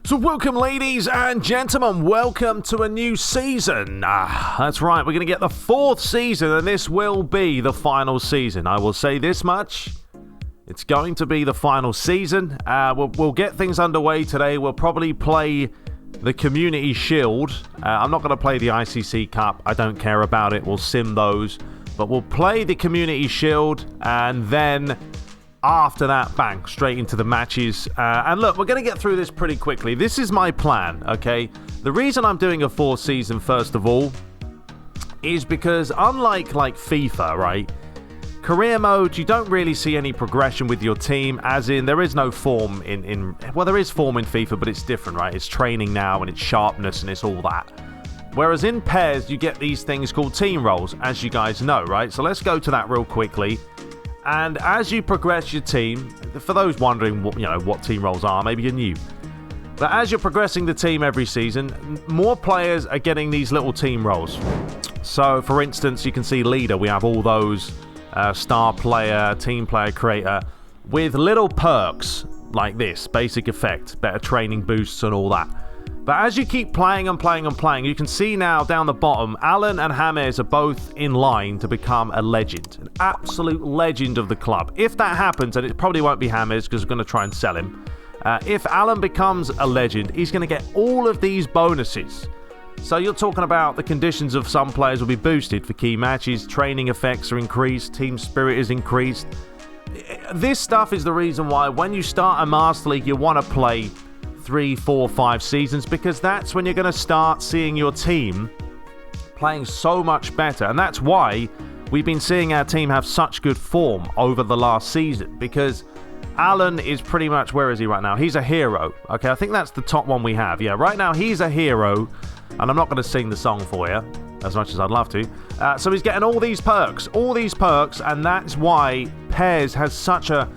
So welcome, ladies and gentlemen, welcome to a new season. That's right, we're going to get the 4th season, and this will be the final season. I will say this much, it's going to be the final season. We'll get things underway today. We'll probably play the Community Shield. I'm not going to play the ICC Cup, I don't care about it, we'll sim those. But we'll play the Community Shield, and then after that, bang, straight into the matches. And look, we're going to get through this pretty quickly. This is my plan, okay? The reason I'm doing a 4th season, first of all, is because unlike FIFA, right? Career mode, you don't really see any progression with your team, as in there is no form well, there is form in FIFA, but it's different, right? It's training now, and it's sharpness, and it's all that. Whereas in pairs, you get these things called team roles, as you guys know, right? So let's go to that real quickly. And as you progress your team, for those wondering what team roles are, maybe you're new. But as you're progressing the team every season, more players are getting these little team roles. So, for instance, you can see leader. We have all those star player, team player, creator, with little perks like this. Basic effect, better training boosts and all that. But as you keep playing and playing and playing, you can see now down the bottom, Alan and James are both in line to become a legend. An absolute legend of the club. If that happens, and it probably won't be James because we're going to try and sell him. If Alan becomes a legend, he's going to get all of these bonuses. So you're talking about the conditions of some players will be boosted for key matches, training effects are increased, team spirit is increased. This stuff is the reason why when you start a Master League, you want to play 3, 4, 5 seasons, because that's when you're going to start seeing your team playing so much better. And that's why we've been seeing our team have such good form over the last season, because Alan is pretty much, where is he right now? He's a hero. Okay, I think that's the top one we have. Yeah, right now he's a hero, and I'm not going to sing the song for you as much as I'd love to. So he's getting all these perks, and that's why Pairs has such a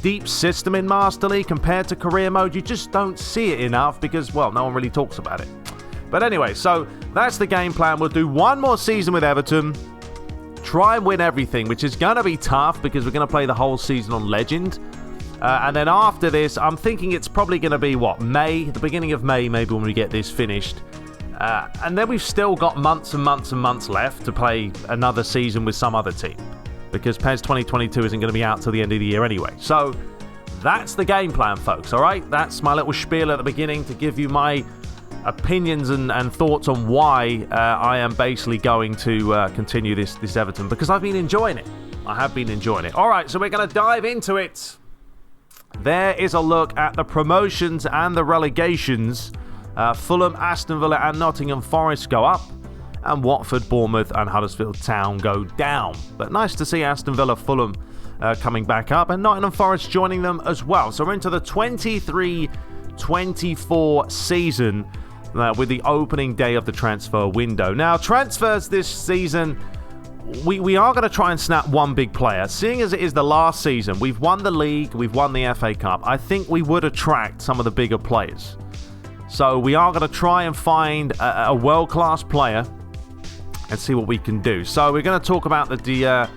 deep system in Master League compared to career mode. You just don't see it enough because, well, no one really talks about it. But anyway, so that's the game plan. We'll do one more season with Everton, try and win everything, which is going to be tough because we're going to play the whole season on Legend. And then after this, I'm thinking it's probably going to be, May? The beginning of May, maybe, when we get this finished. And then we've still got months and months and months left to play another season with some other team, because PES 2022 isn't going to be out till the end of the year anyway. So that's the game plan, folks, all right? That's my little spiel at the beginning to give you my opinions and thoughts on why I am basically going to continue this Everton, because I've been enjoying it. I have been enjoying it. All right, so we're going to dive into it. There is a look at the promotions and the relegations. Fulham, Aston Villa and Nottingham Forest go up, and Watford, Bournemouth and Huddersfield Town go down. But nice to see Aston Villa, Fulham coming back up, and Nottingham Forest joining them as well. So we're into the 23-24 season with the opening day of the transfer window. Now, transfers this season, we are going to try and snap one big player. Seeing as it is the last season, we've won the league, we've won the FA Cup, I think we would attract some of the bigger players. So we are going to try and find a world-class player and see what we can do. So we're going to talk about the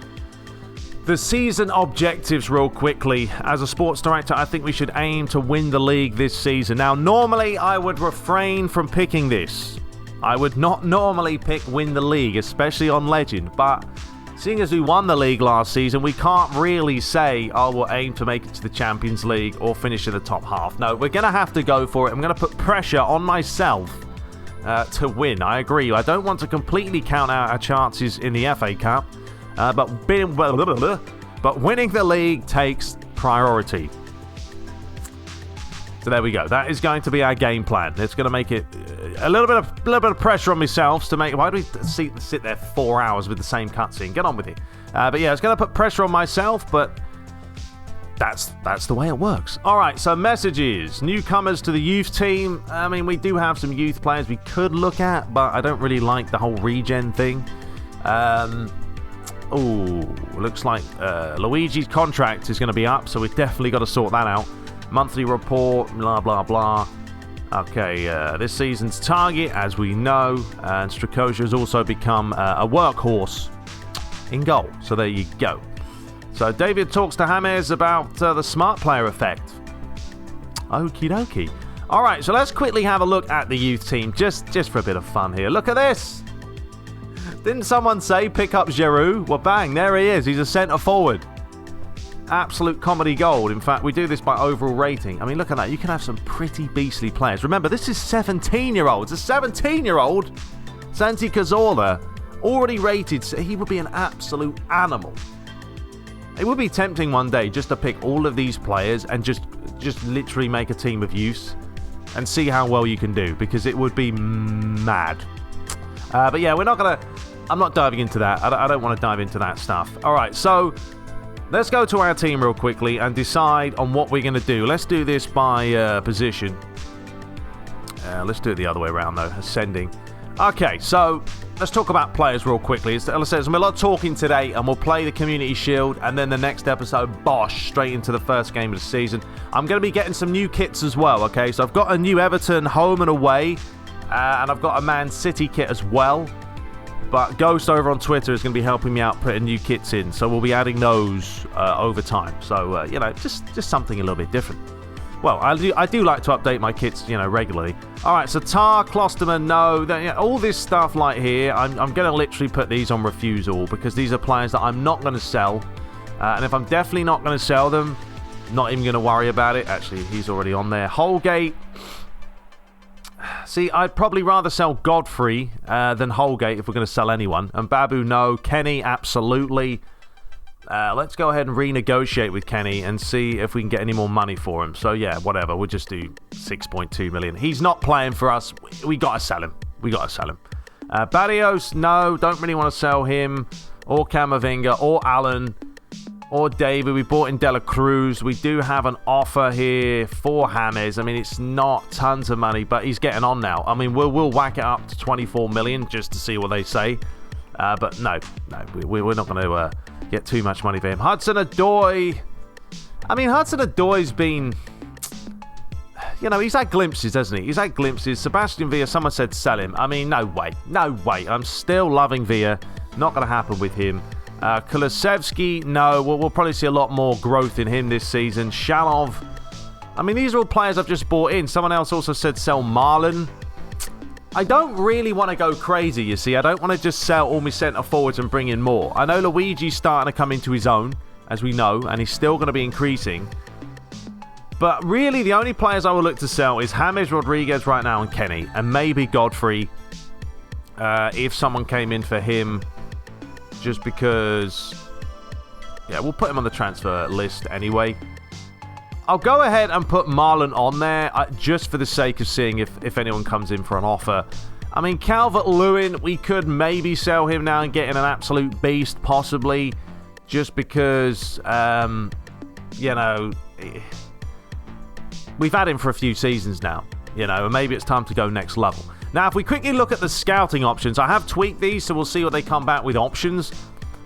season objectives real quickly. As a sports director, I think we should aim to win the league this season. Now, normally I would refrain from picking this. I would not normally pick win the league, especially on Legend. But seeing as we won the league last season, we can't really say, we'll aim to make it to the Champions League or finish in the top half. No, we're going to have to go for it. I'm going to put pressure on myself to win. I agree. I don't want to completely count out our chances in the FA Cup, but winning the league takes priority. So there we go. That is going to be our game plan. It's going to make it a little bit of pressure on myself to make. Why do we sit there 4 hours with the same cutscene? Get on with it. But yeah, it's going to put pressure on myself, but that's the way it works. All right, so messages. Newcomers to the youth team. I mean, we do have some youth players we could look at, but I don't really like the whole regen thing. Looks like Luigi's contract is going to be up, so we've definitely got to sort that out. Monthly report, blah, blah, blah. Okay, this season's target, as we know, and Strakosha has also become a workhorse in goal. So there you go. So David talks to James about the smart player effect. Okie dokie. All right, so let's quickly have a look at the youth team, just for a bit of fun here. Look at this. Didn't someone say pick up Giroud? Well, bang, there he is. He's a centre forward. Absolute comedy gold. In fact, we do this by overall rating. I mean, look at that. You can have some pretty beastly players. Remember, this is 17-year-olds. A 17-year-old, Santi Cazorla, already rated. He would be an absolute animal. It would be tempting one day just to pick all of these players and just literally make a team of youths and see how well you can do, because it would be mad. But yeah, I'm not diving into that. I don't want to dive into that stuff. All right, so let's go to our team real quickly and decide on what we're going to do. Let's do this by position. Let's do it the other way around, though, ascending. Okay, so let's talk about players real quickly. As I said, there's going to be a lot of talking today, and we'll play the Community Shield, and then the next episode, bosh, straight into the first game of the season. I'm going to be getting some new kits as well, okay? So I've got a new Everton home and away, and I've got a Man City kit as well. But Ghost over on Twitter is going to be helping me out putting new kits in, so we'll be adding those over time. So, just something a little bit different. Well, I do like to update my kits, regularly. All right, so Tar, Klosterman, no. All this stuff like here, I'm going to literally put these on refusal, because these are players that I'm not going to sell. And if I'm definitely not going to sell them, not even going to worry about it. Actually, he's already on there. Holgate. See, I'd probably rather sell Godfrey than Holgate if we're going to sell anyone. And Babu, no. Kenny, absolutely. Let's go ahead and renegotiate with Kenny and see if we can get any more money for him. So, yeah, whatever. We'll just do 6.2 million. He's not playing for us. We got to sell him. Barrios, no. Don't really want to sell him. Or Camavinga. Or Allen. Or David. We bought in Dela Cruz. We do have an offer here for James. I mean, it's not tons of money, but he's getting on now. I mean, we'll whack it up to 24 million just to see what they say. But no, we're not going to get too much money for him. Hudson-Odoi. I mean, Hudson-Odoi's been... he's had glimpses, hasn't he? He's had glimpses. Sebastian Villa, someone said sell him. I mean, no way. I'm still loving Villa. Not going to happen with him. Kulusevski, no. We'll probably see a lot more growth in him this season. Shalov. I mean, these are all players I've just bought in. Someone else also said sell Marlon. I don't really want to go crazy, you see. I don't want to just sell all my centre forwards and bring in more. I know Luigi's starting to come into his own, as we know, and he's still going to be increasing. But really, the only players I will look to sell is James Rodriguez right now and Kenny, and maybe Godfrey if someone came in for him, just because... Yeah, we'll put him on the transfer list anyway. I'll go ahead and put Marlon on there just for the sake of seeing if anyone comes in for an offer. I mean, Calvert-Lewin, we could maybe sell him now and get in an absolute beast, possibly, just because, we've had him for a few seasons now, and maybe it's time to go next level. Now, if we quickly look at the scouting options, I have tweaked these, so we'll see what they come back with options.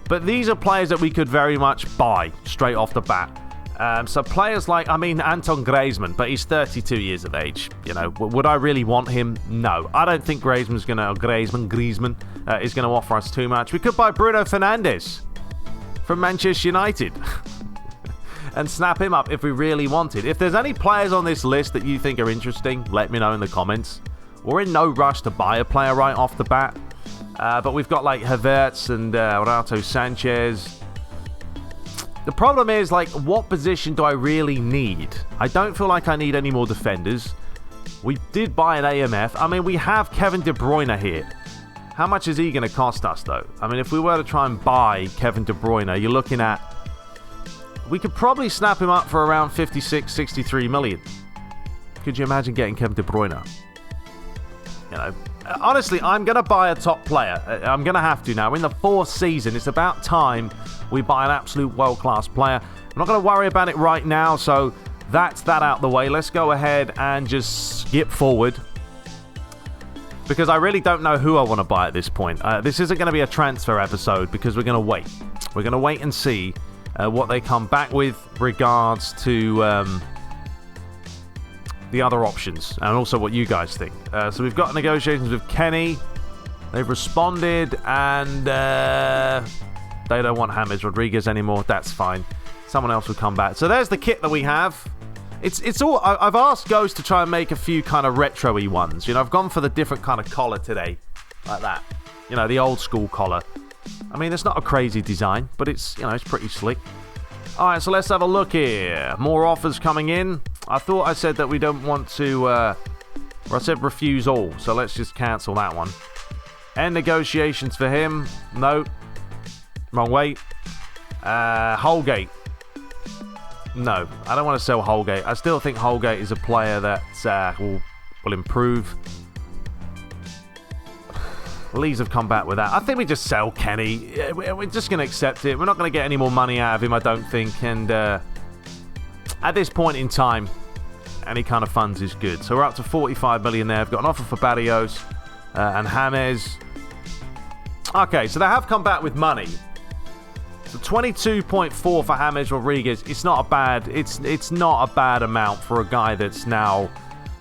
But these are players that we could very much buy straight off the bat. So players like, Anton Griezmann, but he's 32 years of age. Would I really want him? No. I don't think Griezmann is going to offer us too much. We could buy Bruno Fernandes from Manchester United and snap him up if we really wanted. If there's any players on this list that you think are interesting, let me know in the comments. We're in no rush to buy a player right off the bat. But we've got like Havertz and Renato Sanchez. The problem is, what position do I really need? I don't feel like I need any more defenders. We did buy an AMF. We have Kevin De Bruyne here. How much is he going to cost us, though? If we were to try and buy Kevin De Bruyne, you're looking at... We could probably snap him up for around 56, 63 million. Could you imagine getting Kevin De Bruyne? Honestly, I'm going to buy a top player. I'm going to have to now. We're in the 4th season. It's about time we buy an absolute world-class player. I'm not going to worry about it right now, so that's that out the way. Let's go ahead and just skip forward, because I really don't know who I want to buy at this point. This isn't going to be a transfer episode, because we're going to wait. We're going to wait and see what they come back with regards to... the other options, and also what you guys think. So we've got negotiations with Kenny. They've responded, and they don't want James Rodriguez anymore. That's fine. Someone else will come back. So there's the kit that we have. It's all. I've asked Ghost to try and make a few kind of retro-y ones. You know, I've gone for the different kind of collar today, like that. You know, the old school collar. I mean, it's not a crazy design, but it's, you know, it's pretty slick. All right, so let's have a look here. More offers coming in. I thought I said that we don't want to, or I said refuse all, so let's just cancel that one. End negotiations for him. No. Wrong way. Holgate. No, I don't want to sell Holgate. I still think Holgate is a player that will improve. Leeds have come back with that. I think we just sell Kenny. We're just going to accept it. We're not going to get any more money out of him, I don't think. And at this point in time, any kind of funds is good. So we're up to 45 million there. I've got an offer for Barrios and James. Okay, so they have come back with money. So 22.4 for James Rodriguez. It's not a bad amount for a guy that's now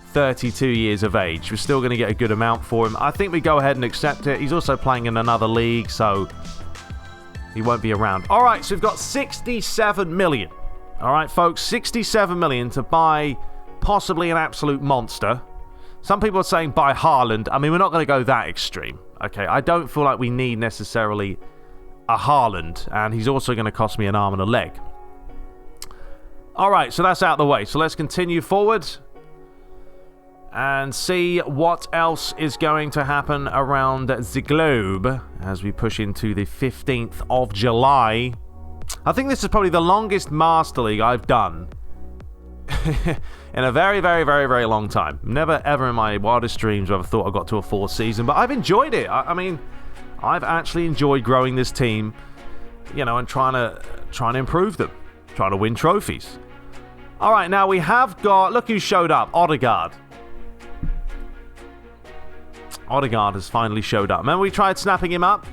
32 years of age. We're still going to get a good amount for him. I think we go ahead and accept it. He's also playing in another league, so he won't be around. All right, so we've got 67 million. All right, folks, 67 million to buy possibly an absolute monster. Some people are saying buy Haaland. I mean, we're not going to go that extreme. Okay, I don't feel like we need necessarily a Haaland, and he's also going to cost me an arm and a leg. All right, so that's out of the way. So let's continue forward and see what else is going to happen around the globe as we push into the 15th of July. I think this is probably the longest Master League I've done in a very, very, very, very long time. Never, ever in my wildest dreams have I thought I got to a 4th season, but I've enjoyed it. I mean, I've actually enjoyed growing this team, you know, and trying to improve them, trying to win trophies. All right, now we have got, look who showed up, Odegaard. Odegaard has finally showed up. Remember we tried snapping him up?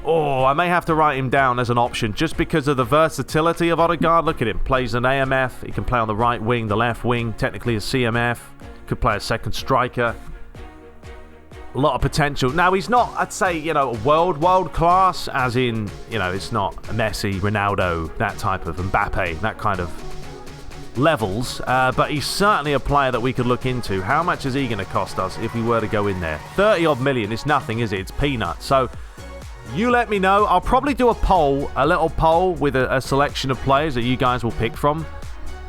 Oh, I may have to write him down as an option just because of the versatility of Odegaard. Look at him. Plays an AMF. He can play on the right wing, the left wing, technically a CMF. Could play a second striker. A lot of potential. Now, he's not, I'd say, you know, world class, as in, you know, it's not Messi, Ronaldo, that type of Mbappe, that kind of levels, but he's certainly a player that we could look into. How much is he going to cost us if we were to go in there? 30 odd million. It's nothing, is it? It's peanuts. So you let me know. I'll probably do a little poll with a selection of players that you guys will pick from.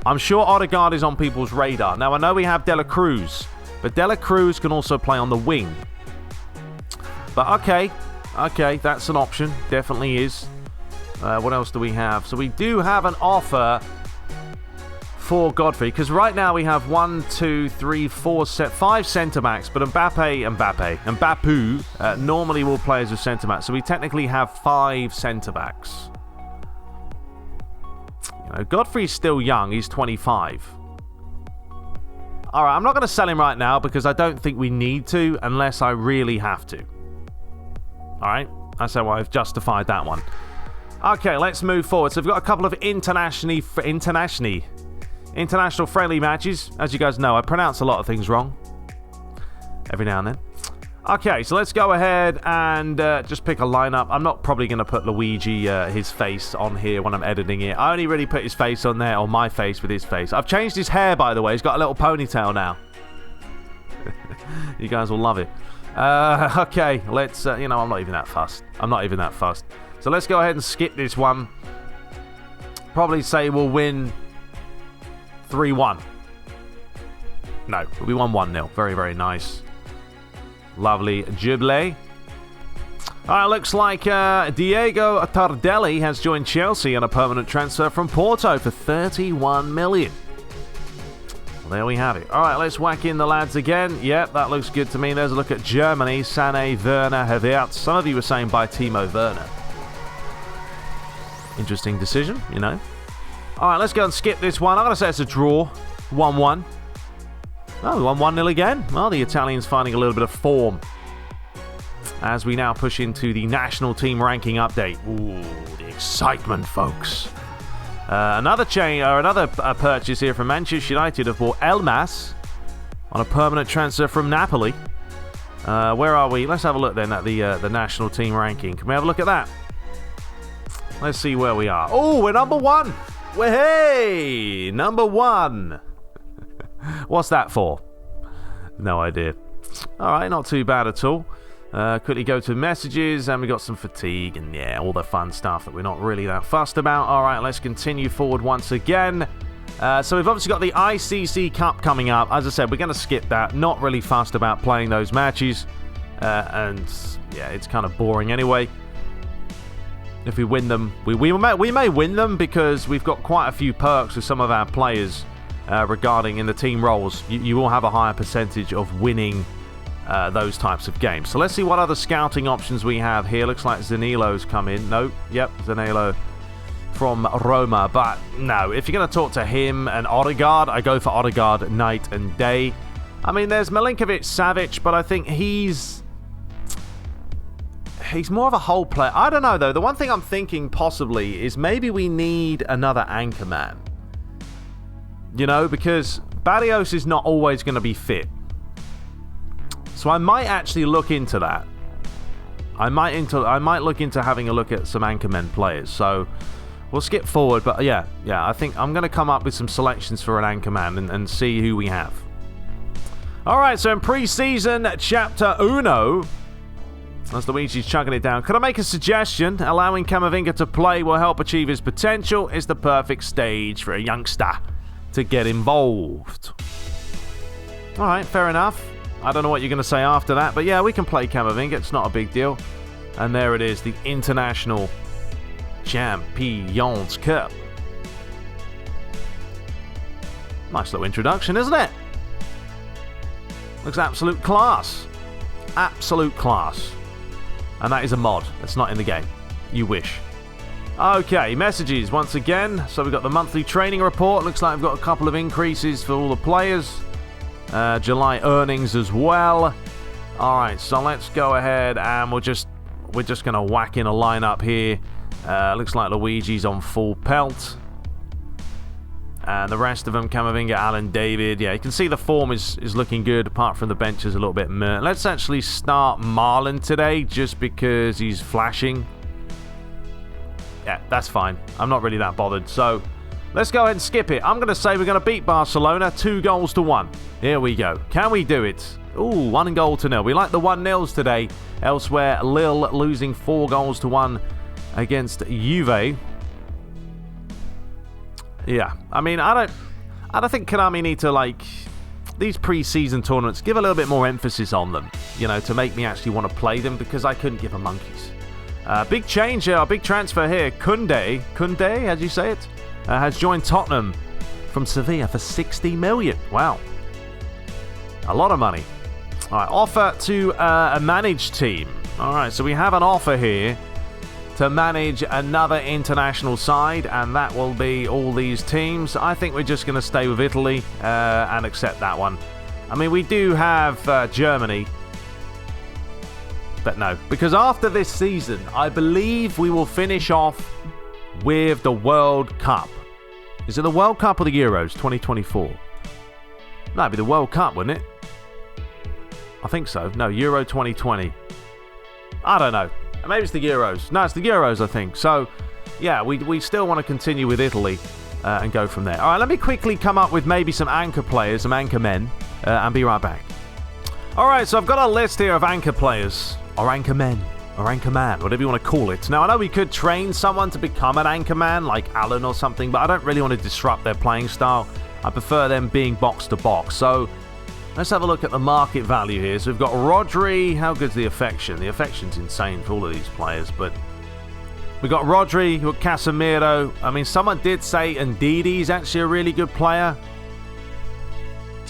I'm sure Odegaard is on people's radar. Now, I know we have De La Cruz, but De La Cruz can also play on the wing. But okay, that's an option. Definitely is. What else do we have? So we do have an offer for Godfrey, because right now we have 5 centre-backs, but Mbappe normally will play as a centre-back, so we technically have 5 centre-backs. You know, Godfrey's still young, he's 25. Alright, I'm not going to sell him right now because I don't think we need to unless I really have to. Alright, that's how I've justified that one. Okay, let's move forward. So we've got a couple of international friendly matches. As you guys know, I pronounce a lot of things wrong every now and then. Okay, so let's go ahead and just pick a lineup. I'm not probably going to put Luigi, his face on here when I'm editing it. I only really put his face on there, or my face with his face. I've changed his hair, by the way. He's got a little ponytail now. You guys will love it. Okay, let's, I'm not even that fussed. So let's go ahead and skip this one. Probably say we'll win 3-1. No, we won 1-0. Very, very nice. Lovely Jubilee. Alright, looks like Diego Tardelli has joined Chelsea on a permanent transfer from Porto for 31 million. Well, there we have it. Alright, let's whack in the lads again. Yep, that looks good to me. There's a look at Germany. Sané, Werner, Havertz. Some of you were saying buy Timo Werner. Interesting decision, you know. Alright, let's go and skip this one. I'm going to say it's a draw. 1-1. Oh, we won 1-0 again. Well, the Italians finding a little bit of form as we now push into the national team ranking update. Ooh, the excitement, folks. Another purchase here from Manchester United have bought Elmas on a permanent transfer from Napoli. Where are we? Let's have a look then at the national team ranking. Can we have a look at that? Let's see where we are. Oh, we're number 1. Hey, number 1. What's that for? No idea. All right, not too bad at all. Quickly go to messages, and we got some fatigue and yeah, all the fun stuff that we're not really that fussed about. All right, let's continue forward once again. So we've obviously got the ICC Cup coming up. As I said, we're going to skip that. Not really fussed about playing those matches. And yeah, it's kind of boring anyway. If we win them, we may win them because we've got quite a few perks with some of our players regarding in the team roles. You will have a higher percentage of winning those types of games. So let's see what other scouting options we have here. Looks like Zaniolo's come in. Nope. Yep, Zaniolo from Roma. But no, if you're going to talk to him and Odegaard, I go for Odegaard night and day. I mean, there's Milinkovic-Savic, but I think he's more of a whole player. I don't know, though. The one thing I'm thinking possibly is maybe we need another anchor man. You know, because Barrios is not always going to be fit. So I might actually look into that. I might look into having a look at some anchormen players. So we'll skip forward, but yeah, I think I'm going to come up with some selections for an anchorman and see who we have. All right, so in Preseason Chapter 1, as Luigi's chugging it down, could I make a suggestion? Allowing Camavinga to play will help achieve his potential. Is the perfect stage for a youngster to get involved. All right, fair enough. I don't know what you're going to say after that, but yeah, we can play Camavinga. It's not a big deal. And there it is, the International Champions Cup. Nice little introduction, isn't it? Looks absolute class. Absolute class. And that is a mod. That's not in the game. You wish. Okay, messages once again. So we've got the monthly training report. Looks like we've got a couple of increases for all the players. July earnings as well. All right, so let's go ahead and we're just going to whack in a lineup here. Looks like Luigi's on full pelt. And the rest of them, Camavinga, Alan, David. Yeah, you can see the form is looking good, apart from the bench is a little bit meh. Let's actually start Marlon today, just because he's flashing. Yeah, that's fine. I'm not really that bothered. So let's go ahead and skip it. I'm going to say we're going to beat Barcelona 2-1. Here we go. Can we do it? Ooh, 1-0. We like the 1-0s today. Elsewhere, Lille losing 4-1 against Juve. Yeah, I mean, I don't think Konami need to, like, these pre-season tournaments, give a little bit more emphasis on them, you know, to make me actually want to play them, because I couldn't give a monkeys. Big change here, big transfer here. Kunde, how do you say it? Has joined Tottenham from Sevilla for 60 million. Wow. A lot of money. All right, offer to a managed team. All right, so we have an offer here to manage another international side, and that will be all these teams. I think we're just going to stay with Italy and accept that one. I mean, we do have Germany, but no, because after this season, I believe we will finish off with the World Cup. Is it the World Cup or the Euros 2024? That'd be the World Cup, wouldn't it? I think so. No, Euro 2020. I don't know. Maybe it's the Euros. No, it's the Euros, I think. So, yeah, we still want to continue with Italy and go from there. All right, let me quickly come up with maybe some anchor players, some anchor men, and be right back. All right, so I've got a list here of anchor players, or anchor men, or anchor man, whatever you want to call it. Now, I know we could train someone to become an anchor man, like Alan or something, but I don't really want to disrupt their playing style. I prefer them being box to box. So let's have a look at the market value here. So we've got Rodri. How good's the affection? The affection's insane for all of these players, but we've got Rodri, we've got Casemiro. I mean, someone did say Ndidi's actually a really good player.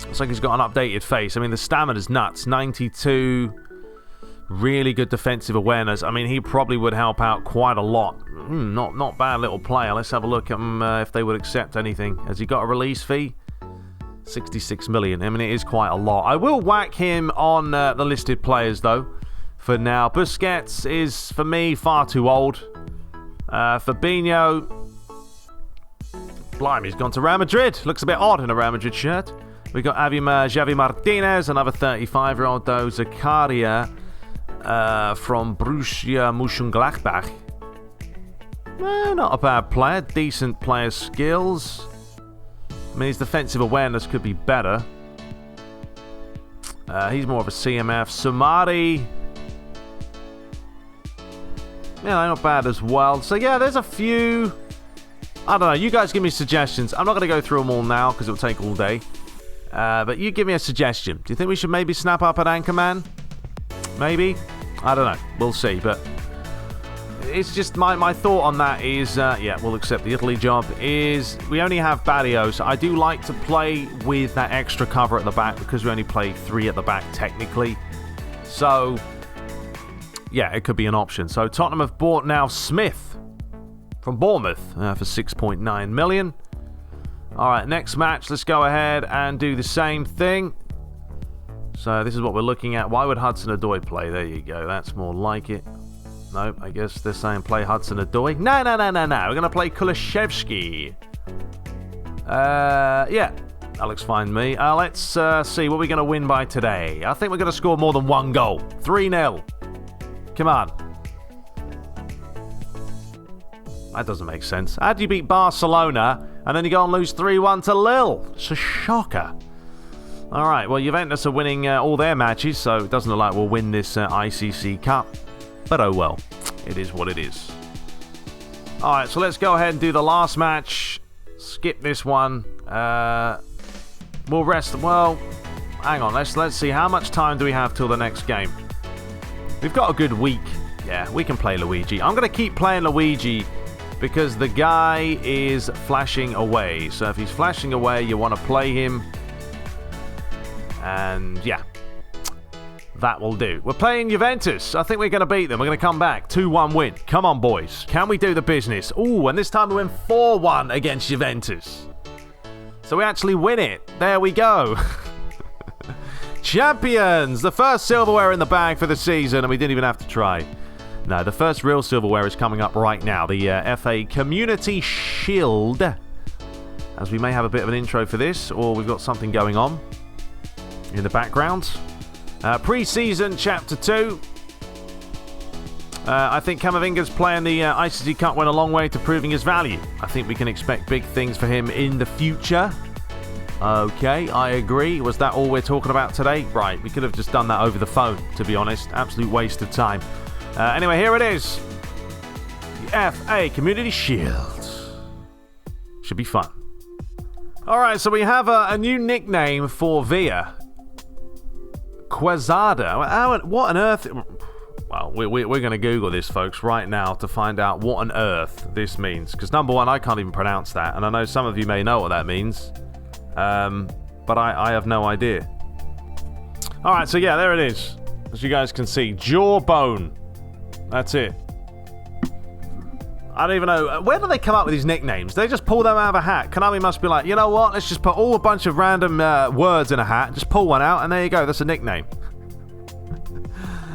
Looks like he's got an updated face. I mean, the stamina's nuts. 92. Really good defensive awareness. I mean, he probably would help out quite a lot. Not bad little player. Let's have a look at him if they would accept anything. Has he got a release fee? 66 million. I mean, it is quite a lot. I will whack him on the listed players, though, for now. Busquets is, for me, far too old. Fabinho, blimey, he's gone to Real Madrid. Looks a bit odd in a Real Madrid shirt. We got Javi Martinez, another 35-year-old, though. Zakaria from Borussia Mönchengladbach. Not a bad player. Decent player skills. I mean, his defensive awareness could be better. He's more of a CMF. Sumari. Yeah, not bad as well. So, yeah, there's a few. I don't know. You guys give me suggestions. I'm not going to go through them all now because it'll take all day. But you give me a suggestion. Do you think we should maybe snap up at Anchorman? Maybe? I don't know. We'll see. But it's just my thought on that is, yeah, we'll accept the Italy job, is we only have Badio. So I do like to play with that extra cover at the back because we only play 3 at the back technically. So, yeah, it could be an option. So Tottenham have bought now Smith from Bournemouth for 6.9 million. All right, next match. Let's go ahead and do the same thing. So this is what we're looking at. Why would Hudson-Odoi play? There you go. That's more like it. Nope, I guess they're saying play Hudson-Odoi. No. We're going to play Kulishevsky. Yeah, that looks fine to me. Let's see what we're going to win by today. I think we're going to score more than 1 goal. 3-0. Come on. That doesn't make sense. How do you beat Barcelona and then you go and lose 3-1 to Lille? It's a shocker. All right, well, Juventus are winning all their matches, so it doesn't look like we'll win this ICC Cup. But oh well, it is what it is. All right, so let's go ahead and do the last match. Skip this one. We'll rest. Well, hang on. Let's see. How much time do we have till the next game? We've got a good week. Yeah, we can play Luigi. I'm going to keep playing Luigi because the guy is flashing away. So if he's flashing away, you want to play him. And yeah, that will do. We're playing Juventus. I think we're going to beat them. We're going to come back. 2-1 win. Come on, boys. Can we do the business? Ooh, and this time we win 4-1 against Juventus. So we actually win it. There we go. Champions! The first silverware in the bag for the season, and we didn't even have to try. No, the first real silverware is coming up right now. The FA Community Shield. As we may have a bit of an intro for this, or we've got something going on in the background. Preseason Chapter 2. I think Camavinga's playing the ICC Cup went a long way to proving his value. I think we can expect big things for him in the future. Okay, I agree. Was that all we're talking about today? Right, we could have just done that over the phone, to be honest. Absolute waste of time. Anyway, here it is. The FA Community Shield. Should be fun. Alright, so we have a new nickname for Villa. Quezada. What on earth? Well, we're going to Google this, folks, right now to find out what on earth this means. Because number one, I can't even pronounce that. And I know some of you may know what that means. But I have no idea. Alright, so yeah, there it is. As you guys can see, jawbone. That's it. I don't even know. Where do they come up with these nicknames? They just pull them out of a hat. Konami must be like, you know what? Let's just put all a bunch of random words in a hat. Just pull one out, and there you go. That's a nickname.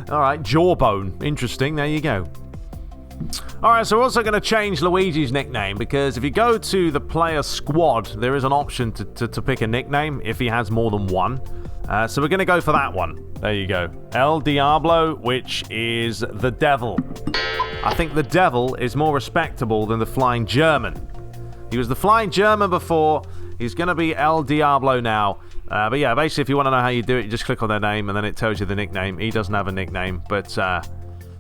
All right, jawbone. Interesting. There you go. All right, so we're also going to change Luigi's nickname because if you go to the player squad, there is an option to pick a nickname if he has more than one. So we're going to go for that one. There you go. El Diablo, which is the devil. I think the devil is more respectable than the Flying German. He was the Flying German before. He's going to be El Diablo now. But yeah, basically, if you want to know how you do it, you just click on their name and then it tells you the nickname. He doesn't have a nickname, but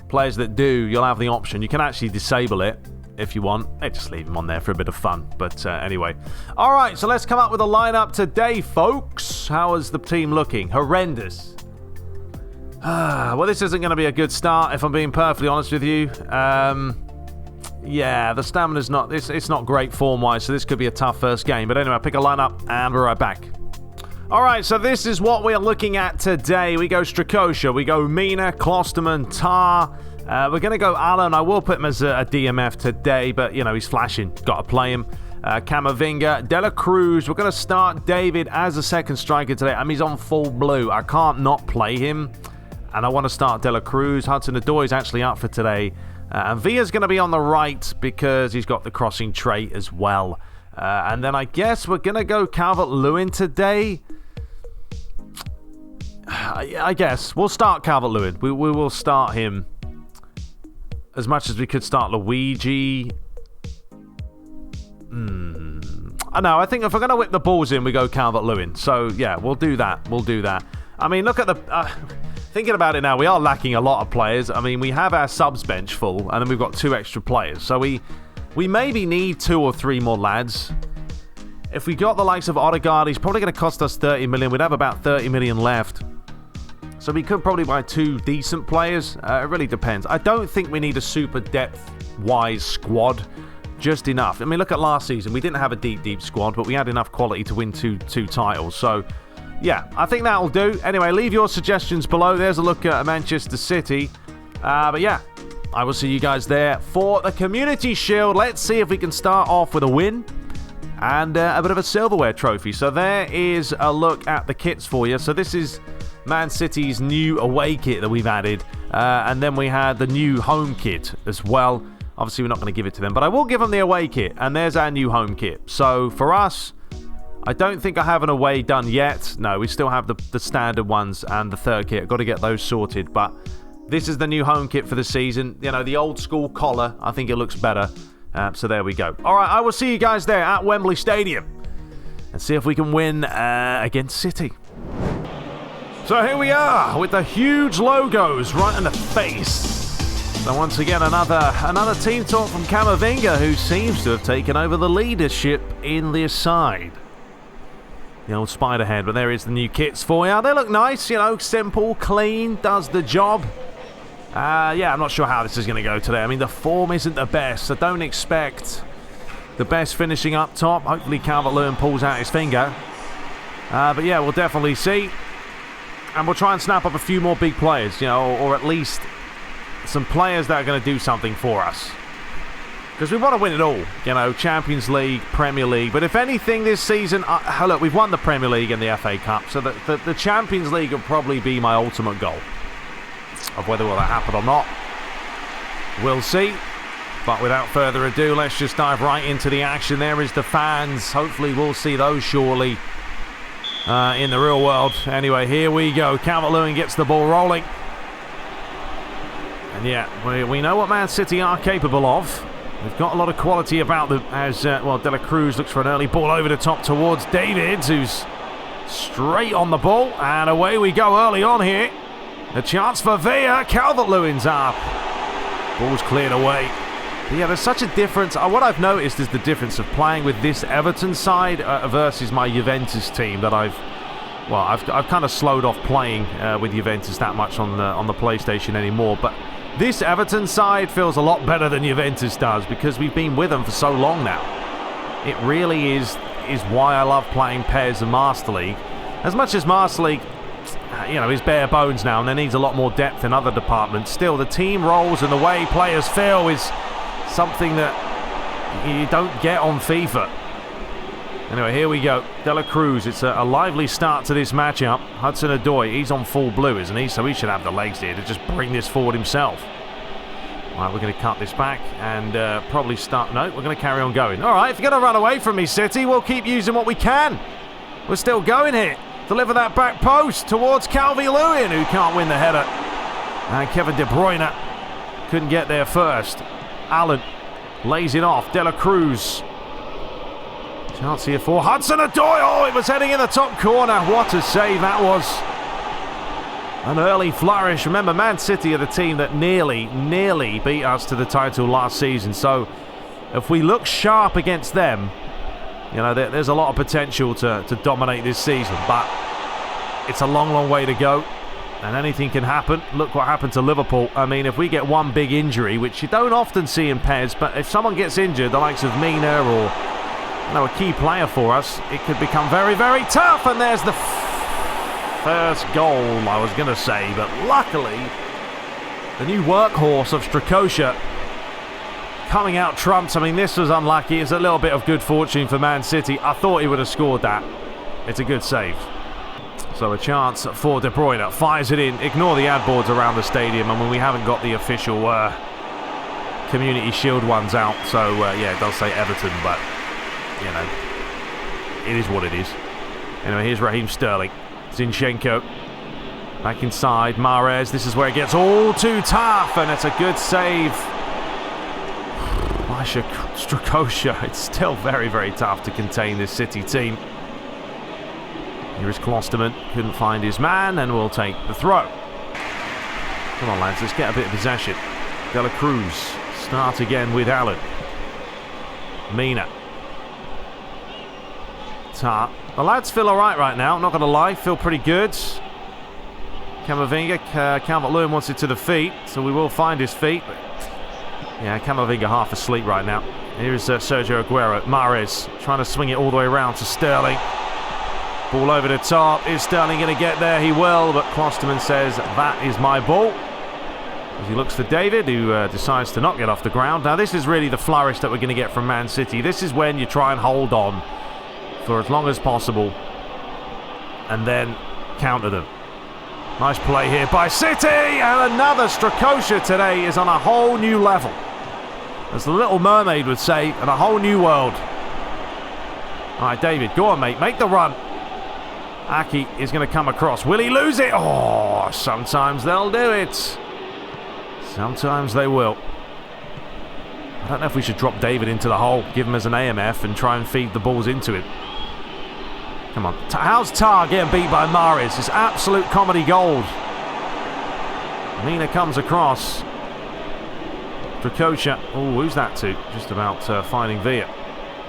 players that do, you'll have the option. You can actually disable it if you want. Just leave him on there for a bit of fun. But anyway. All right, so let's come up with a lineup today, folks. How is the team looking? Horrendous. Well, this isn't going to be a good start, if I'm being perfectly honest with you. Yeah, the stamina's not... It's not great form-wise, so this could be a tough first game. But anyway, I'll pick a lineup, and we're right back. All right, so this is what we're looking at today. We go Strakosha, we go Mina, Klosterman, Tar. We're going to go Alan. I will put him as a DMF today, but, you know, he's flashing. Got to play him. Camavinga, De La Cruz. We're going to start David as a second striker today. I mean, he's on full blue. I can't not play him. And I want to start De La Cruz. Hudson-Odoi is actually up for today. And Villa's going to be on the right because he's got the crossing trait as well. And then I guess we're going to go Calvert-Lewin today. I guess. We'll start Calvert-Lewin. We will start him as much as we could start Luigi. I know. I think if we're going to whip the balls in, we go Calvert-Lewin. So, yeah, we'll do that. We'll do that. I mean, look at the... thinking about it now, we are lacking a lot of players. I mean, we have our subs bench full, and then we've got 2 extra players. So we maybe need 2 or 3 more lads. If we got the likes of Odegaard, he's probably going to cost us 30 million. We'd have about 30 million left. So we could probably buy 2 decent players. It really depends. I don't think we need a super depth-wise squad. Just enough. I mean, look at last season. We didn't have a deep squad, but we had enough quality to win two titles. So, yeah, I think that'll do. Anyway, leave your suggestions below. There's a look at Manchester City. But yeah, I will see you guys there for the Community Shield. Let's see if we can start off with a win and a bit of a silverware trophy. So there is a look at the kits for you. So this is Man City's new away kit that we've added. And then we had the new home kit as well. Obviously, we're not going to give it to them, but I will give them the away kit, and there's our new home kit. So, for us, I don't think I have an away done yet. No, we still have the standard ones and the third kit. I've got to get those sorted, but this is the new home kit for the season. You know, the old school collar, I think it looks better. So, there we go. All right, I will see you guys there at Wembley Stadium and see if we can win against City. So, here we are with the huge logos right in the face. So once again, another team talk from Camavinga, who seems to have taken over the leadership in this side. The old Spiderhead, but there is the new kits for you. They look nice, you know, simple, clean, does the job. Yeah, I'm not sure how this is going to go today. I mean, the form isn't the best, so don't expect the best finishing up top. Hopefully Calvert-Lewin pulls out his finger. But yeah, we'll definitely see. And we'll try and snap up a few more big players, you know, or at least some players that are going to do something for us. Because we want to win it all. You know, Champions League, Premier League. But if anything this season... look, we've won the Premier League and the FA Cup. So the Champions League will probably be my ultimate goal. Of whether will that happen or not, we'll see. But without further ado, let's just dive right into the action. There is the fans. Hopefully we'll see those shortly in the real world. Anyway, here we go. Calvert-Lewin gets the ball rolling. And yeah, we know what Man City are capable of. They've got a lot of quality about them as, De La Cruz looks for an early ball over the top towards Davids, who's straight on the ball. And away we go early on here. A chance for Villa. Calvert-Lewin's up. Ball's cleared away. But yeah, there's such a difference. What I've noticed is the difference of playing with this Everton side versus my Juventus team that I've kind of slowed off playing with Juventus that much on the PlayStation anymore. But this Everton side feels a lot better than Juventus does because we've been with them for so long now. It really is why I love playing PES and Master League. As much as Master League, you know, is bare bones now and there needs a lot more depth in other departments, still the team roles and the way players feel is something that you don't get on FIFA. Anyway, here we go. De La Cruz, it's a lively start to this matchup. Hudson-Odoi, he's on full blue, isn't he? So he should have the legs here to just bring this forward himself. All right, we're going to cut this back and probably start... No, we're going to carry on going. All right, if you're going to run away from me, City, we'll keep using what we can. We're still going here. Deliver that back post towards Calvert-Lewin, who can't win the header. And Kevin De Bruyne couldn't get there first. Allen lays it off. De La Cruz... Chance here for Hudson-Odoi. Oh, it was heading in the top corner. What a save that was. An early flourish. Remember, Man City are the team that nearly beat us to the title last season. So, if we look sharp against them, you know, there's a lot of potential to dominate this season. But it's a long way to go. And anything can happen. Look what happened to Liverpool. I mean, if we get one big injury, which you don't often see in PES, but if someone gets injured, the likes of Mina or... a key player for us, it could become very tough. And there's the first goal, I was going to say, but luckily the new workhorse of Strakosha coming out trumps. I mean, this was unlucky. It's a little bit of good fortune for Man City. I thought he would have scored that. It's a good save. So a chance for De Bruyne, fires it in. Ignore the ad boards around the stadium. I mean, we haven't got the official Community Shield ones out, so yeah, it does say Everton, but you know, it is what it is. Anyway, here's Raheem Sterling. Zinchenko. Back inside. Mahrez. This is where it gets all too tough. And it's a good save Strakosha. It's still very, very tough to contain this City team. Here is Klosterman. Couldn't find his man, and will take the throw. Come on, lads, let's get a bit of possession. De La Cruz. Start again with Allen. Mina. Tar. The lads feel alright right now, not going to lie. Feel pretty good. Camavinga. Calvert-Lewin wants it to the feet, so we will find his feet. Yeah, Camavinga half asleep right now. Here's Sergio Aguero. Mahrez trying to swing it all the way around to Sterling. Ball over the top. Is Sterling going to get there? He will, but Klosterman says, that is my ball. As he looks for David, who decides to not get off the ground. Now, this is really the flourish that we're going to get from Man City. This is when you try and hold on for as long as possible and then counter them. Nice play here by City, and another Strakosha today is on a whole new level. As the Little Mermaid would say, in a whole new world. All right, David, go on, mate. Make the run. Aki is going to come across. Will he lose it? Oh, sometimes they'll do it. Sometimes they will. I don't know if we should drop David into the hole, give him as an AMF, and try and feed the balls into him. Come on. How's Tar getting beat by Mahrez? It's absolute comedy gold. Mina comes across. Strakosha. Oh, who's that to? Just about finding Villa.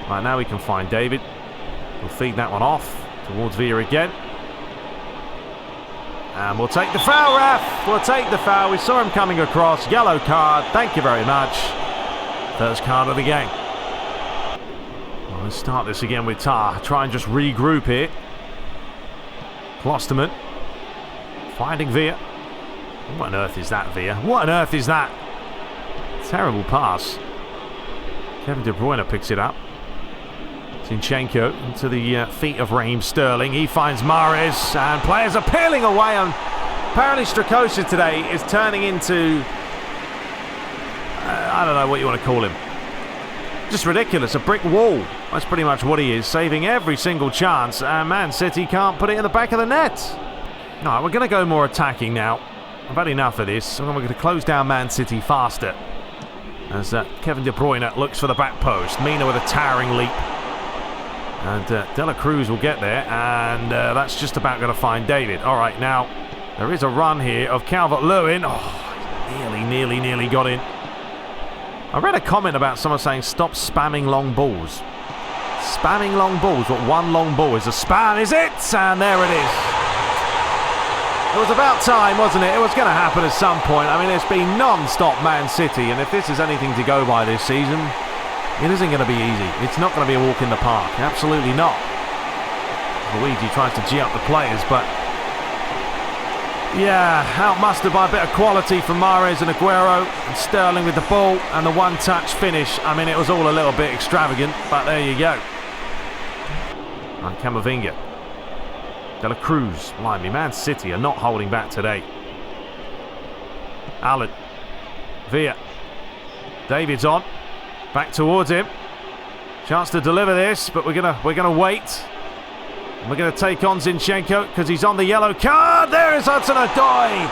Right, now we can find David. We'll feed that one off towards Villa again. And we'll take the foul, ref. We'll take the foul. We saw him coming across. Yellow card. Thank you very much. First card of the game. Well, let's start this again with Tar. Try and just regroup here. Klosterman. Finding Villa. What on earth is that, Villa? What on earth is that? Terrible pass. Kevin De Bruyne picks it up. Zinchenko into the feet of Raheem Sterling. He finds Mahrez, and players are peeling away. And apparently Strakosha today is turning into, I don't know what you want to call him. Just ridiculous. A brick wall. That's pretty much what he is. Saving every single chance. And Man City can't put it in the back of the net. All right, we're going to go more attacking now. I've had enough of this. So we're going to close down Man City faster. As Kevin De Bruyne looks for the back post. Mina with a towering leap. And De La Cruz will get there, and that's just about going to find David. All right, now, there is a run here of Calvert-Lewin. Oh, nearly got in. I read a comment about someone saying, stop spamming long balls. Spamming long balls? What, one long ball is a spam, is it? And there it is. It was about time, wasn't it? It was going to happen at some point. I mean, it's been non-stop Man City, and if this is anything to go by this season, it isn't going to be easy. It's not going to be a walk in the park. Absolutely not. Luigi tries to G up the players, but yeah, outmustered by a bit of quality from Mahrez and Aguero, and Sterling with the ball and the one-touch finish. I mean, it was all a little bit extravagant, but there you go. And Camavinga. De La Cruz. Blimey, Man City are not holding back today. Allen. Villa. David's on. Back towards him. Chance to deliver this, but we're gonna wait. And we're gonna take on Zinchenko because he's on the yellow card. There is Hudson-Odoi.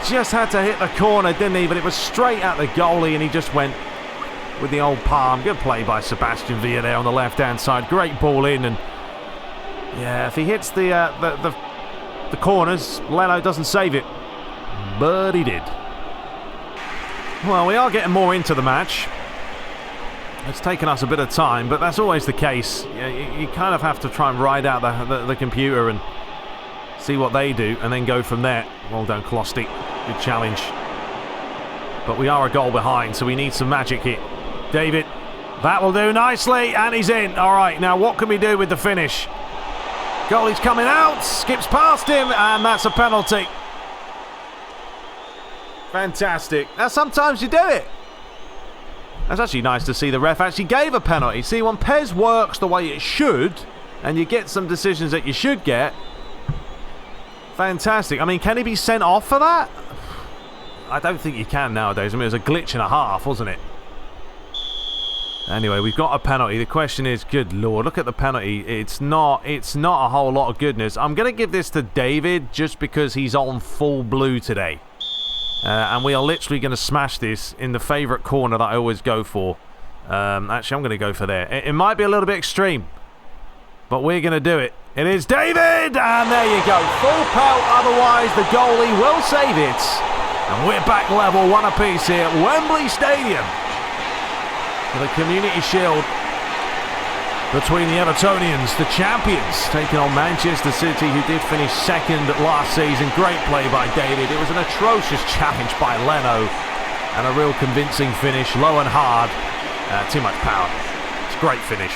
Just had to hit the corner, didn't he? But it was straight at the goalie, and he just went with the old palm. Good play by Sebastian Villa there on the left-hand side. Great ball in, and yeah, if he hits the corners, Leno doesn't save it, but he did. Well, we are getting more into the match. It's taken us a bit of time, but that's always the case. You kind of have to try and ride out the computer and see what they do, and then go from there. Well done, Klosti. Good challenge. But we are a goal behind, so we need some magic here. David, that will do nicely, and he's in. All right, now what can we do with the finish? Goalie's coming out, skips past him, and that's a penalty. Fantastic. Now, sometimes you do it. That's actually nice to see the ref actually gave a penalty. See, when PES works the way it should, and you get some decisions that you should get, fantastic. I mean, can he be sent off for that? I don't think you can nowadays. I mean, it was a glitch and a half, wasn't it? Anyway, we've got a penalty. The question is, good lord, look at the penalty. It's not a whole lot of goodness. I'm going to give this to David just because he's on full blue today. And we are literally going to smash this in the favourite corner that I always go for. Actually, I'm going to go for there. It might be a little bit extreme, but we're going to do it. It is David! And there you go. Full pelt, otherwise the goalie will save it. And we're back level, one apiece here at Wembley Stadium. For the Community Shield between the Evertonians, the champions, taking on Manchester City, who did finish second last season. Great play by David. It was an atrocious challenge by Leno. And a real convincing finish, low and hard. Too much power. It's a great finish.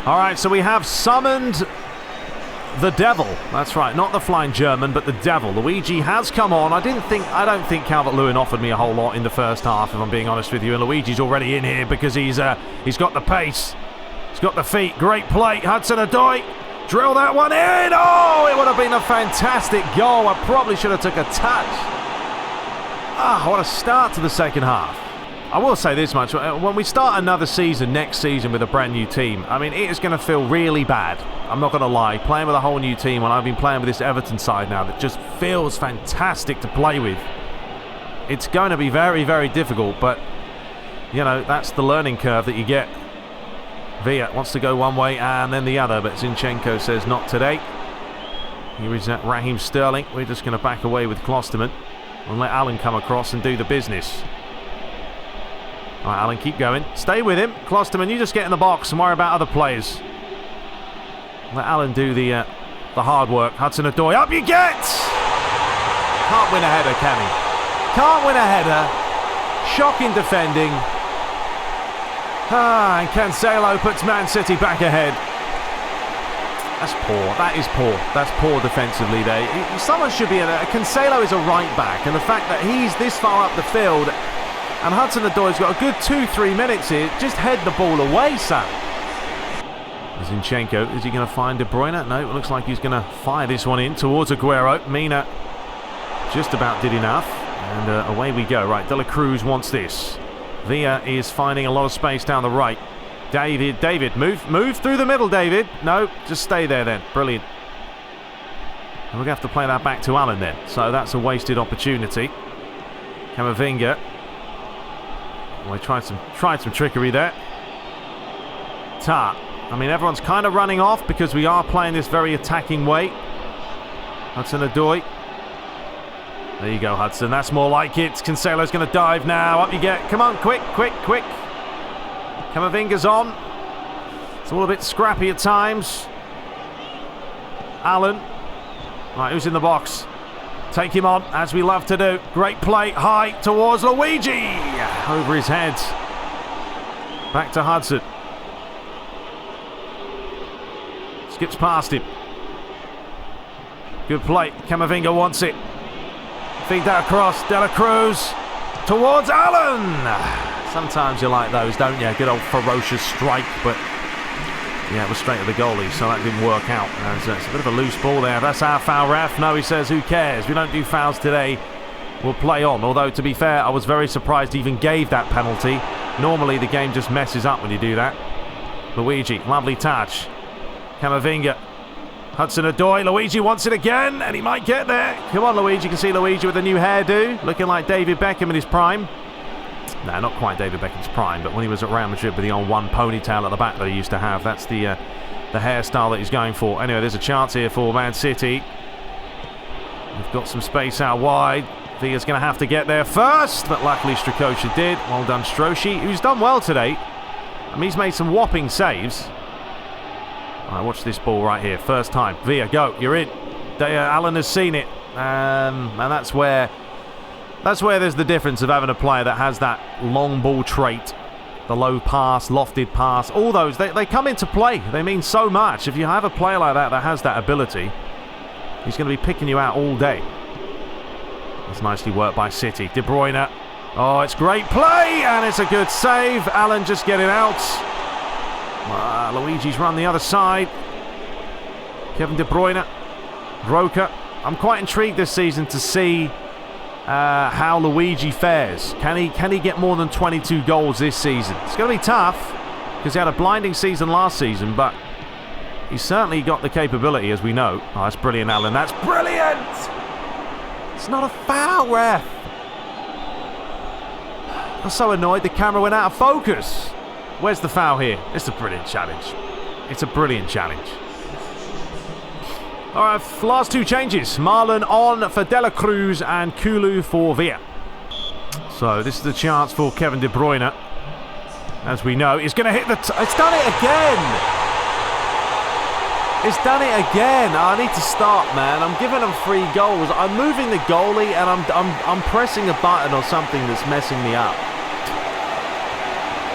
All right, so we have summoned the devil. That's right, not the flying German, but the devil. Luigi has come on. I don't think Calvert-Lewin offered me a whole lot in the first half, if I'm being honest with you. And Luigi's already in here because he's got the pace. He's got the feet. Great play. Hudson-Odoi. Drill that one in. Oh, it would have been a fantastic goal. I probably should have took a touch. What a start to the second half. I will say this much, when we start another season, next season, with a brand new team, I mean, it is going to feel really bad. I'm not going to lie. Playing with a whole new team when I've been playing with this Everton side now that just feels fantastic to play with. It's going to be very, very difficult, but, you know, that's the learning curve that you get. Villa wants to go one way and then the other, but Zinchenko says not today. Here is Raheem Sterling. We're just going to back away with Klosterman and let Allen come across and do the business. All right, Allen, keep going. Stay with him. Klosterman, you just get in the box and worry about other players. Let Allen do the hard work. Hudson-Odoi, up you get! Can't win a header, can he? Can't win a header. Shocking defending. And Cancelo puts Man City back ahead. That's poor. That is poor. That's poor defensively there. Someone should be in there. Cancelo is a right back, and the fact that he's this far up the field and Hudson-Odoi's got a good 2-3 minutes here. Just head the ball away, Sam. Zinchenko, is he going to find De Bruyne? No, it looks like he's going to fire this one in towards Aguero. Mina just about did enough. And away we go. Right, De La Cruz wants this. Villa is finding a lot of space down the right. David, move through the middle, David. No, just stay there then. Brilliant. And we're going to have to play that back to Allen then. So that's a wasted opportunity. Camavinga. Well, he tried some trickery there. I mean, everyone's kind of running off because we are playing this very attacking way. Hudson-Odoi. There you go, Hudson. That's more like it. Cancelo's going to dive now. Up you get. Come on, quick. Camavinga's on. It's all a bit scrappy at times. Allen. Right, who's in the box? Take him on, as we love to do. Great play, high towards Luigi. Over his head. Back to Hudson. Skips past him. Good play. Camavinga wants it. Feed that across. De La Cruz towards Allen. Sometimes you like those, don't you? Good old ferocious strike, but yeah, it was straight at the goalie, so that didn't work out. It's a bit of a loose ball there. That's our foul, ref. No, he says, who cares? We don't do fouls today. We'll play on. Although, to be fair, I was very surprised he even gave that penalty. Normally, the game just messes up when you do that. Luigi, lovely touch. Camavinga. Hudson-Odoi. Luigi wants it again, and he might get there. Come on, Luigi. You can see Luigi with a new hairdo, looking like David Beckham in his prime. No, not quite David Beckham's prime, but when he was at Real Madrid with the old one ponytail at the back that he used to have, that's the hairstyle that he's going for. Anyway, there's a chance here for Man City. We've got some space out wide. Villa's going to have to get there first, but luckily Strakosha did. Well done, Stroshi, who's done well today. I mean, he's made some whopping saves. All right, watch this ball right here. First time. Villa, go. You're in. Allen has seen it. And that's where there's the difference of having a player that has that long ball trait. The low pass, lofted pass. All those, they come into play. They mean so much. If you have a player like that has that ability, he's going to be picking you out all day. That's nicely worked by City. De Bruyne. Oh, it's great play, and it's a good save. Allen just getting out. Luigi's run the other side. Kevin De Bruyne. Roca. I'm quite intrigued this season to see how Luigi fares. Can he get more than 22 goals this season? It's going to be tough because he had a blinding season last season, but he's certainly got the capability, as we know. Oh, that's brilliant, Allen. That's brilliant! It's not a foul, ref. I'm so annoyed the camera went out of focus. Where's the foul here? It's a brilliant challenge. It's a brilliant challenge. All right, last two changes. Marlon on for De La Cruz and Kulu for Villa. So this is the chance for Kevin De Bruyne. As we know, he's going to hit the... It's done it again! It's done it again. I need to stop, man. I'm giving them 3 goals. I'm moving the goalie and I'm pressing a button or something that's messing me up.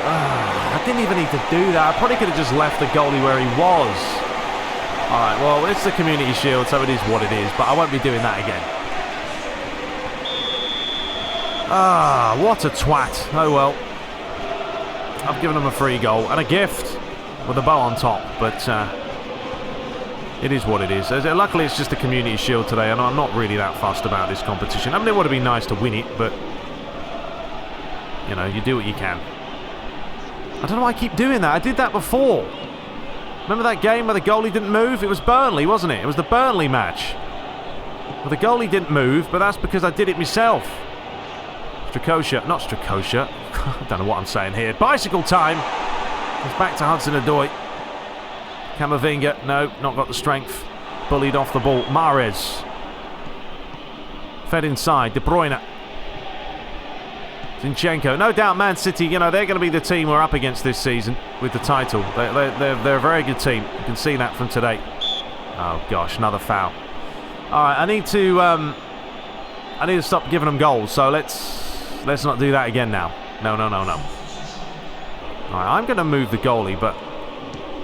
I didn't even need to do that. I probably could have just left the goalie where he was. Alright, well, it's the Community Shield, so it is what it is, but I won't be doing that again. What a twat. Oh well. I've given him a free goal and a gift with a bow on top, but it is what it is. Luckily, it's just a Community Shield today, and I'm not really that fussed about this competition. I mean, it would have been nice to win it, but, you know, you do what you can. I don't know why I keep doing that. I did that before. Remember that game where the goalie didn't move? It was Burnley, wasn't it? It was the Burnley match. Well, the goalie didn't move, but that's because I did it myself. Strakosha. Not Strakosha. I don't know what I'm saying here. Bicycle time. It's back to Hudson-Odoi. Camavinga. No, not got the strength. Bullied off the ball. Mahrez. Fed inside. De Bruyne. Zinchenko. No doubt Man City, you know, they're going to be the team we're up against this season with the title. They're a very good team. You can see that from today. Oh, gosh, another foul. All right, I need to stop giving them goals, so let's not do that again now. No. All right, I'm going to move the goalie, but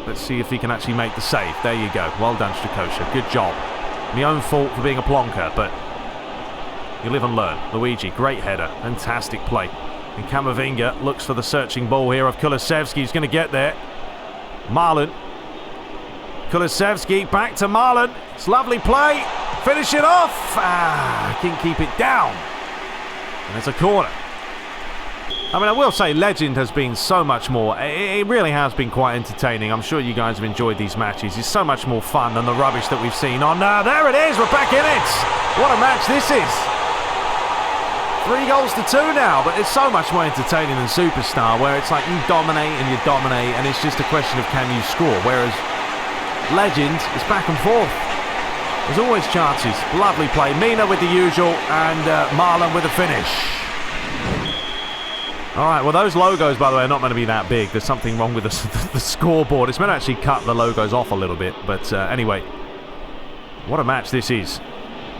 let's see if he can actually make the save. There you go. Well done, Strakosha. Good job. My own fault for being a plonker, but... you live and learn. Luigi, great header. Fantastic play. And Camavinga looks for the searching ball here of Kulusevski. He's going to get there. Marlon. Kulusevski back to Marlon. It's lovely play. Finish it off. Can't keep it down. And it's a corner. I mean, I will say Legend has been so much more. It really has been quite entertaining. I'm sure you guys have enjoyed these matches. It's so much more fun than the rubbish that we've seen. Oh, no, there it is. We're back in it. What a match this is. 3 goals to 2 now, but it's so much more entertaining than Superstar, where it's like you dominate, and it's just a question of can you score, whereas Legend is back and forth. There's always chances. Lovely play. Mina with the usual, and Marlon with the finish. All right, well, those logos, by the way, are not meant to be that big. There's something wrong with the scoreboard. It's meant to actually cut the logos off a little bit, but anyway, what a match this is.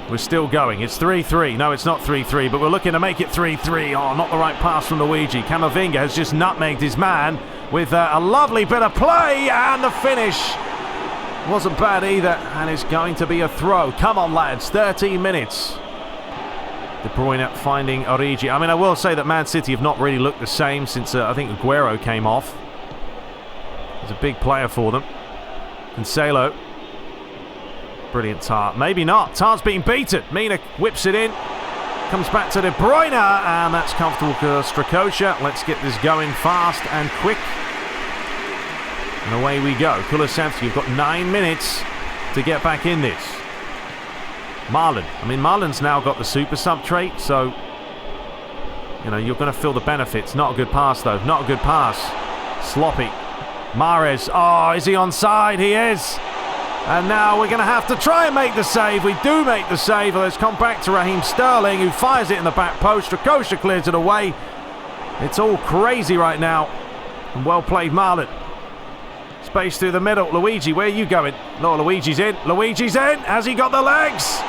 We're still going. It's 3-3. No, it's not 3-3, but we're looking to make it 3-3. Oh, not the right pass from Luigi. Camavinga has just nutmegged his man with a lovely bit of play, and the finish wasn't bad either, and it's going to be a throw. Come on, lads. 13 minutes. De Bruyne finding Origi. I mean, I will say that Man City have not really looked the same since I think Aguero came off. He's a big player for them. Cancelo. Brilliant Tar. Maybe not. Tar's being beaten. Mina whips it in. Comes back to De Bruyne. And that's comfortable for Strakosha. Let's get this going fast and quick. And away we go. Kulusevski, you've got 9 minutes to get back in this. Marlon. I mean, Marlon's now got the super sub trait, so... you know, you're going to feel the benefits. Not a good pass, though. Not a good pass. Sloppy. Mahrez. Oh, is he onside? He is. And now we're going to have to try and make the save. We do make the save. Let's come back to Raheem Sterling, who fires it in the back post. Strakosha clears it away. It's all crazy right now. And well played, Marlon. Space through the middle. Luigi, where are you going? No, Luigi's in. Luigi's in. Has he got the legs?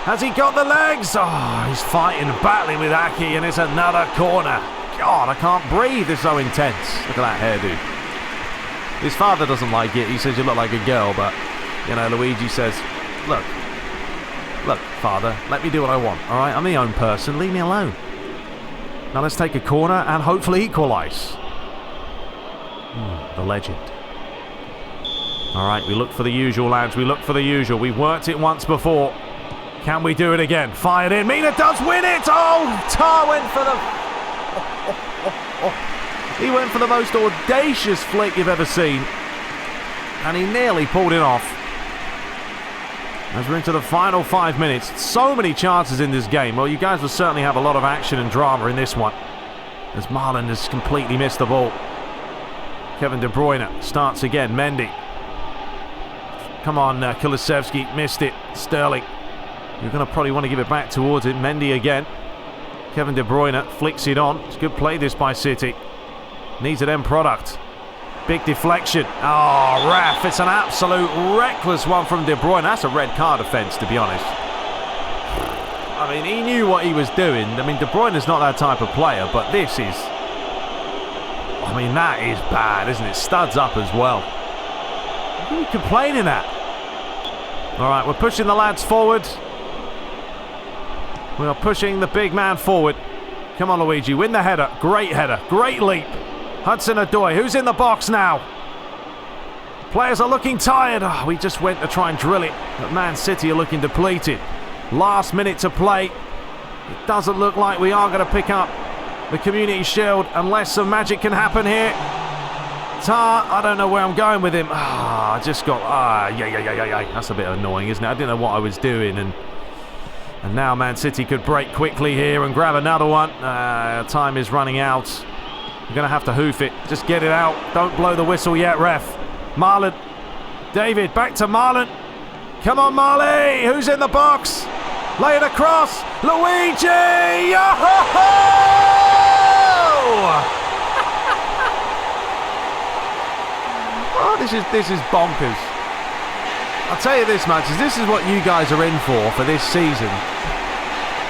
Has he got the legs? Oh, he's fighting and battling with Aki, and it's another corner. God, I can't breathe. It's so intense. Look at that hairdo. His father doesn't like it. He says you look like a girl, but, you know, Luigi says, look, father, let me do what I want, all right? I'm my own person. Leave me alone. Now let's take a corner and hopefully equalise. The legend. All right, we look for the usual, lads. We look for the usual. We've worked it once before. Can we do it again? Fired in. Mina does win it. Oh, Tar went for the... He went for the most audacious flick you've ever seen. And he nearly pulled it off. As we're into the final 5 minutes. So many chances in this game. Well, you guys will certainly have a lot of action and drama in this one. As Marlon has completely missed the ball. Kevin De Bruyne starts again. Mendy. Come on, Kulusevski. Missed it. Sterling. You're going to probably want to give it back towards it. Mendy again. Kevin De Bruyne flicks it on. It's good play this by City. Needs an end product. Big deflection. Oh, ref. It's an absolute reckless one from De Bruyne. That's a red card offence, to be honest. I mean, he knew what he was doing. I mean, De Bruyne is not that type of player, but this is... I mean, that is bad, isn't it? Studs up as well. What are you complaining at? All right, we're pushing the lads forward. We are pushing the big man forward. Come on, Luigi. Win the header. Great header. Great leap. Hudson-Odoi, who's in the box now? Players are looking tired. Oh, we just went to try and drill it, but Man City are looking depleted. Last minute to play. It doesn't look like we are going to pick up the Community Shield unless some magic can happen here. Tar, I don't know where I'm going with him. I just got... yeah. That's a bit annoying, isn't it? I didn't know what I was doing, and now Man City could break quickly here and grab another one. Time is running out. We're going to have to hoof it. Just get it out. Don't blow the whistle yet, ref. Marlon. David, back to Marlon. Come on, Marley. Who's in the box? Lay it across. Luigi! Yo-ho-ho! Oh, this is bonkers. I'll tell you this, matches. This is what you guys are in for this season.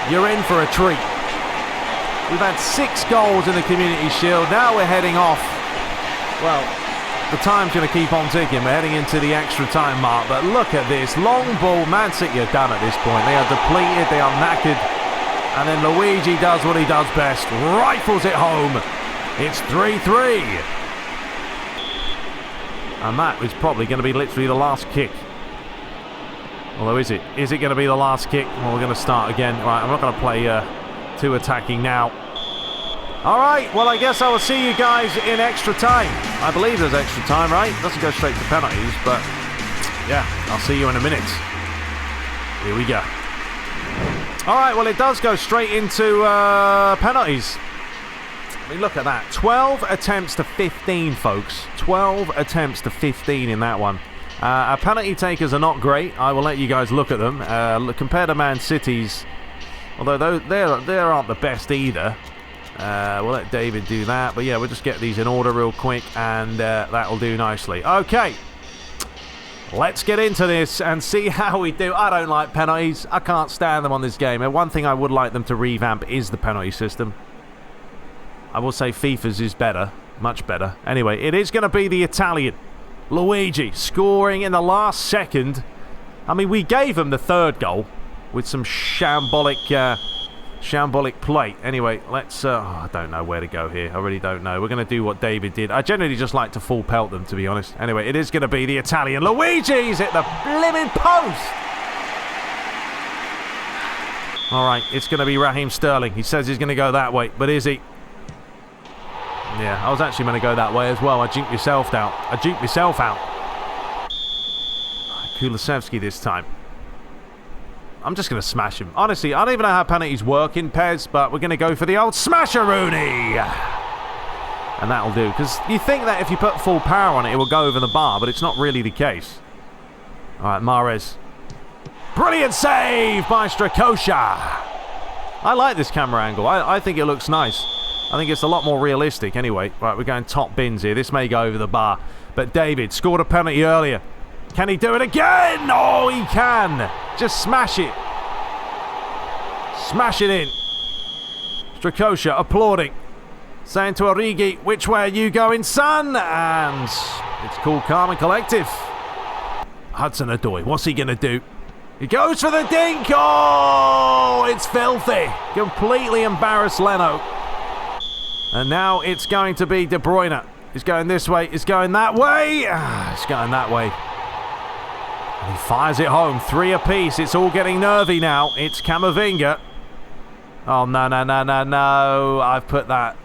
You're in for a treat. We've had 6 goals in the Community Shield. Now we're heading off. Well, the time's going to keep on ticking. We're heading into the extra time mark. But look at this. Long ball. Man City are done at this point. They are depleted. They are knackered. And then Luigi does what he does best. Rifles it home. It's 3-3. And that is probably going to be literally the last kick. Although, is it? Is it going to be the last kick? Well, we're going to start again. Right, I'm not going to play... 2 attacking now. Alright, well, I guess I will see you guys in extra time. I believe there's extra time, right? Doesn't go straight to penalties, but yeah, I'll see you in a minute. Here we go. Alright, well, it does go straight into penalties. I mean, look at that. 12 attempts to 15, folks. 12 attempts to 15 in that one. Our penalty takers are not great. I will let you guys look at them. Compared to Man City's, although they aren't the best either. We'll let David do that. But yeah, we'll just get these in order real quick, and that will do nicely. Okay. Let's get into this and see how we do. I don't like penalties. I can't stand them on this game. And one thing I would like them to revamp is the penalty system. I will say FIFA's is better. Much better. Anyway, it is going to be the Italian. Luigi scoring in the last second. I mean, we gave him the 3rd goal with some shambolic play. Anyway, let's... I don't know where to go here. I really don't know. We're going to do what David did. I generally just like to full pelt them, to be honest. Anyway, it is going to be the Italian. Luigi's at the blimmin' post! Alright, it's going to be Raheem Sterling. He says he's going to go that way, but is he? Yeah, I was actually going to go that way as well. I duped myself out. Kulusevski this time. I'm just going to smash him. Honestly, I don't even know how penalties work in PES, but we're going to go for the old smasher-rooney. And that'll do. Because you think that if you put full power on it, it will go over the bar, but it's not really the case. All right, Mahrez. Brilliant save by Strakosha. I like this camera angle. I think it looks nice. I think it's a lot more realistic anyway. Right, we're going top bins here. This may go over the bar. But David scored a penalty earlier. Can he do it again? Oh, he can. Just smash it. Smash it in. Strakosha applauding. Saying to Origi, which way are you going, son? And it's cool, calm and collective. Hudson-Odoi, what's he going to do? He goes for the dink. Oh, it's filthy. Completely embarrassed Leno. And now it's going to be De Bruyne. He's going this way. He's going that way. He's going that way. And he fires it home. 3 apiece. It's all getting nervy now. It's Camavinga. Oh, no. I've put that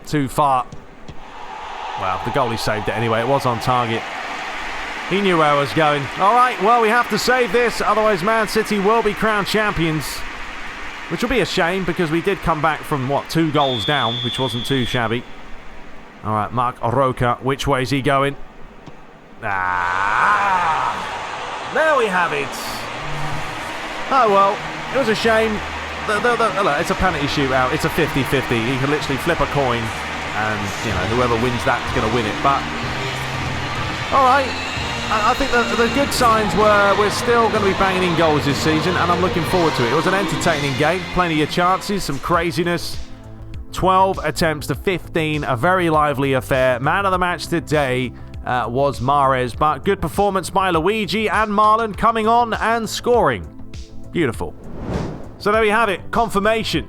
too far. Well, the goalie saved it anyway. It was on target. He knew where I was going. All right, well, we have to save this, otherwise Man City will be crowned champions. Which will be a shame, because we did come back from, 2 goals down, which wasn't too shabby. All right, Mark Oroka, which way is he going? There we have it. Oh, well, it was a shame. Look, it's a penalty shootout. It's a 50-50. You can literally flip a coin, and, whoever wins that's going to win it. But, all right. I think the good signs were we're still going to be banging in goals this season, and I'm looking forward to it. It was an entertaining game, plenty of chances, some craziness. 12 attempts to 15, a very lively affair. Man of the match today was Mahrez, but good performance by Luigi and Marlon coming on and scoring. Beautiful. So there we have it, confirmation.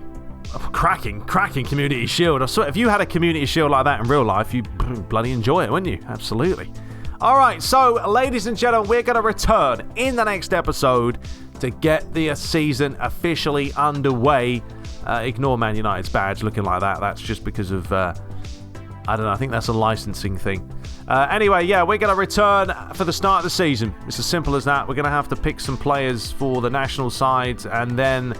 Oh, cracking Community Shield. I swear, if you had a Community Shield like that in real life, you'd bloody enjoy it, wouldn't you? Absolutely. All right, so, ladies and gentlemen, we're going to return in the next episode to get the season officially underway. Ignore Man United's badge looking like that. That's just because of, I don't know, I think that's a licensing thing. Anyway, yeah, we're going to return for the start of the season. It's as simple as that. We're going to have to pick some players for the national sides, and then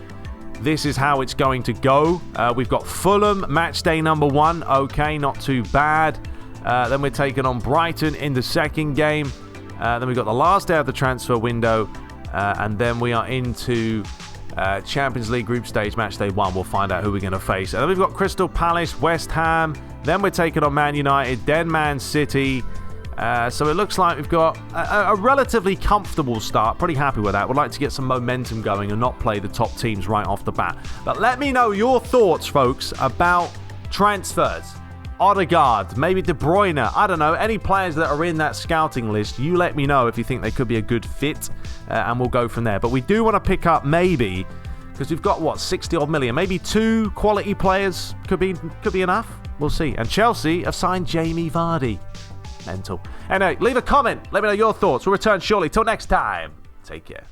this is how it's going to go. We've got Fulham, match day number 1. Okay, not too bad. Then we're taking on Brighton in the second game. Then we've got the last day of the transfer window. And then we are into Champions League group stage match day 1. We'll find out who we're going to face. And then we've got Crystal Palace, West Ham. Then we're taking on Man United, then Man City. So it looks like we've got a relatively comfortable start. Pretty happy with that. Would like to get some momentum going and not play the top teams right off the bat. But let me know your thoughts, folks, about transfers. Odegaard, maybe De Bruyne, I don't know, any players that are in that scouting list, you let me know if you think they could be a good fit, and we'll go from there. But we do want to pick up maybe, because we've got, 60 odd million, maybe 2 quality players could be enough. We'll see. And Chelsea have signed Jamie Vardy. Mental. Anyway, leave a comment. Let me know your thoughts. We'll return shortly. Till next time. Take care.